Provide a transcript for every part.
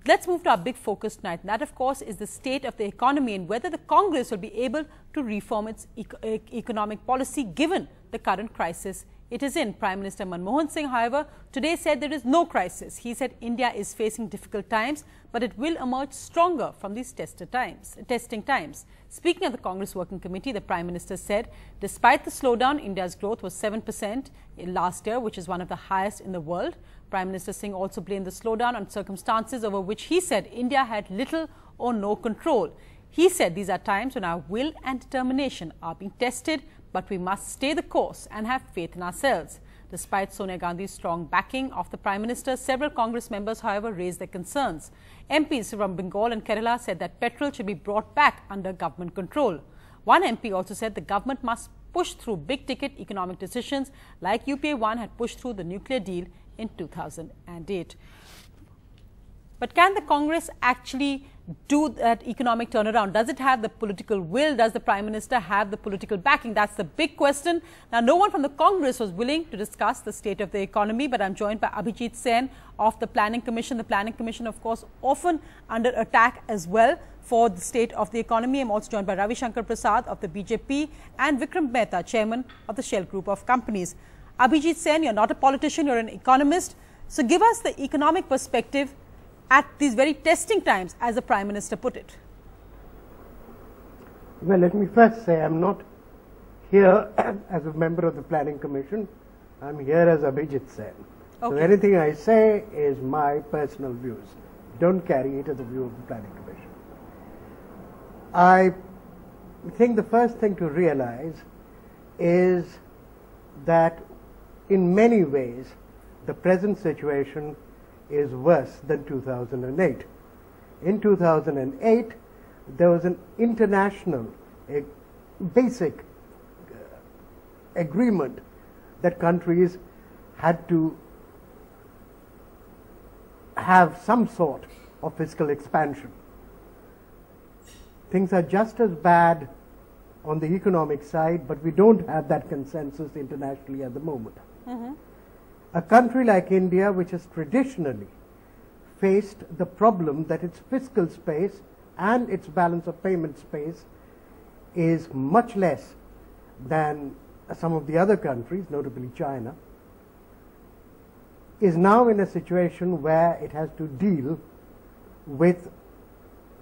let's move to our big focus tonight. And that, of course, is the state of the economy and whether the Congress will be able to reform its economic policy given the current crisis it is in. Prime Minister Manmohan Singh, however, today said there is no crisis. He said India is facing difficult times, but it will emerge stronger from these testing times. Speaking at the Congress Working Committee, the Prime Minister said, despite the slowdown, India's growth was 7% last year, which is one of the highest in the world. Prime Minister Singh also blamed the slowdown on circumstances over which he said India had little or no control. He said these are times when our will and determination are being tested, but we must stay the course and have faith in ourselves. Despite Sonia Gandhi's strong backing of the Prime Minister, several Congress members, however, raised their concerns. MPs from Bengal and Kerala said that petrol should be brought back under government control. One MP also said the government must push through big-ticket economic decisions like UPA 1 had pushed through the nuclear deal in 2008. But can the Congress actually do that economic turnaround? Does it have the political will? Does the Prime Minister have the political backing? That's the big question. Now, no one from the Congress was willing to discuss the state of the economy, but I'm joined by Abhijit Sen of the Planning Commission. The Planning Commission, of course, often under attack as well for the state of the economy. I'm also joined by Ravi Shankar Prasad of the BJP and Vikram Mehta, chairman of the Shell Group of Companies. Abhijit Sen, you're not a politician, you're an economist. So give us the economic perspective at these very testing times, as the Prime Minister put it. Well, let me first say I'm not here as a member of the Planning Commission. I'm here as Abhijit Sen. Okay. So anything I say is my personal views. Don't carry it as a view of the Planning Commission. I think the first thing to realize is that in many ways the present situation is worse than 2008. In 2008, there was an international basic agreement that countries had to have some sort of fiscal expansion. Things are just as bad on the economic side, but we don't have that consensus internationally at the moment. Mm-hmm. A country like India, which has traditionally faced the problem that its fiscal space and its balance of payment space is much less than some of the other countries, notably China, is now in a situation where it has to deal with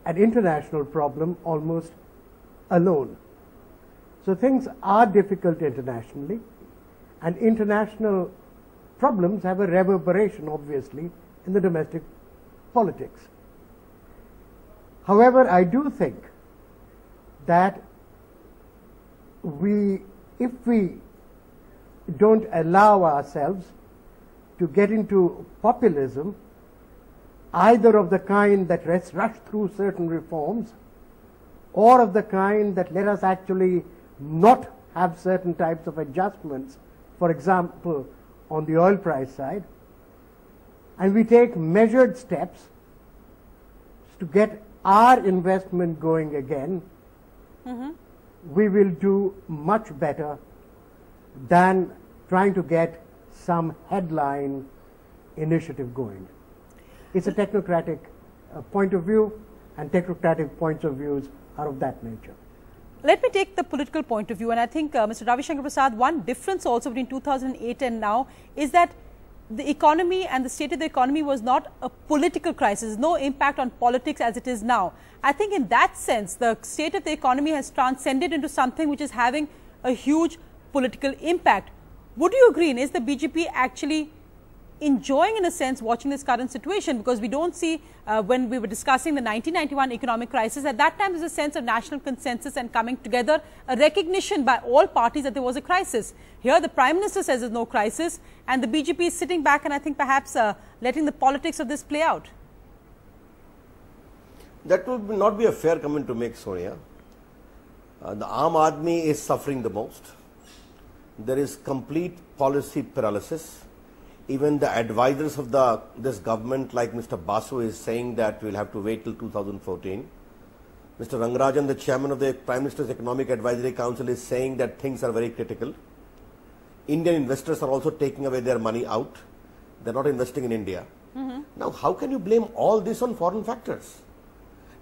an international problem almost alone. So things are difficult internationally, and international problems have a reverberation, obviously, in the domestic politics. However, I do think that if we don't allow ourselves to get into populism, either of the kind that let's rush through certain reforms, or of the kind that let us actually not have certain types of adjustments, for example, on the oil price side, and we take measured steps to get our investment going again, mm-hmm. we will do much better than trying to get some headline initiative going. It's a technocratic point of view, and technocratic points of views are of that nature. Let me take the political point of view, and I think Mr. Ravi Shankar Prasad, one difference also between 2008 and now is that the economy and the state of the economy was not a political crisis, no impact on politics as it is now. I think in that sense, the state of the economy has transcended into something which is having a huge political impact. Would you agree? And is the BJP actually enjoying, in a sense, watching this current situation? Because we don't see, when we were discussing the 1991 economic crisis, at that time there was a sense of national consensus and coming together, a recognition by all parties that there was a crisis. Here the Prime Minister says there's no crisis, and the BJP is sitting back and I think perhaps letting the politics of this play out. That would not be a fair comment to make, Sonia. The Aam Aadmi is suffering the most. There is complete policy paralysis. Even the advisors of this government, like Mr. Basu, is saying that we'll have to wait till 2014. Mr. Rangarajan, the chairman of the Prime Minister's Economic Advisory Council, is saying that things are very critical. Indian investors are also taking away their money out. They're not investing in India. Now, how can you blame all this on foreign factors?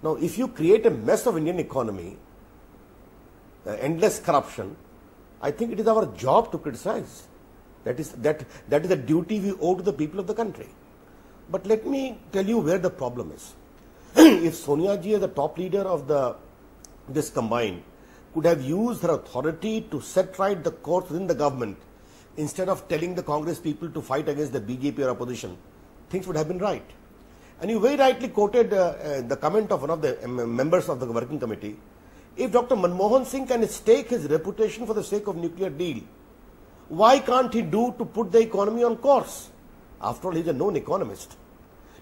Now, if you create a mess of Indian economy, endless corruption, I think it is our job to criticize. That is a duty we owe to the people of the country. But let me tell you where the problem is. If Sonia ji, as the top leader of this combine, could have used her authority to set right the course within the government, instead of telling the Congress people to fight against the BJP or opposition, things would have been right. And you very rightly quoted the comment of one of the members of the working committee. If Dr. Manmohan Singh can stake his reputation for the sake of nuclear deal, why can't he do to put the economy on course? After all, he's a known economist.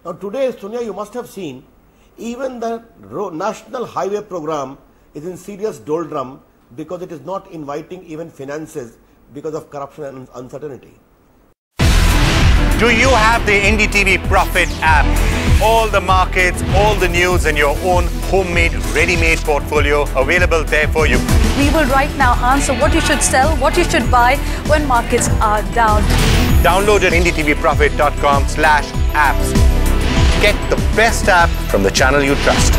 Now today, Sonia, you must have seen, even the national highway program is in serious doldrum because it is not inviting even finances because of corruption and uncertainty. Do you have the NDTV Profit app? All the markets, all the news and your own homemade, ready-made portfolio available there for you. We will right now answer what you should sell, what you should buy when markets are down. Download at ndtvprofit.com/apps. Get the best app from the channel you trust.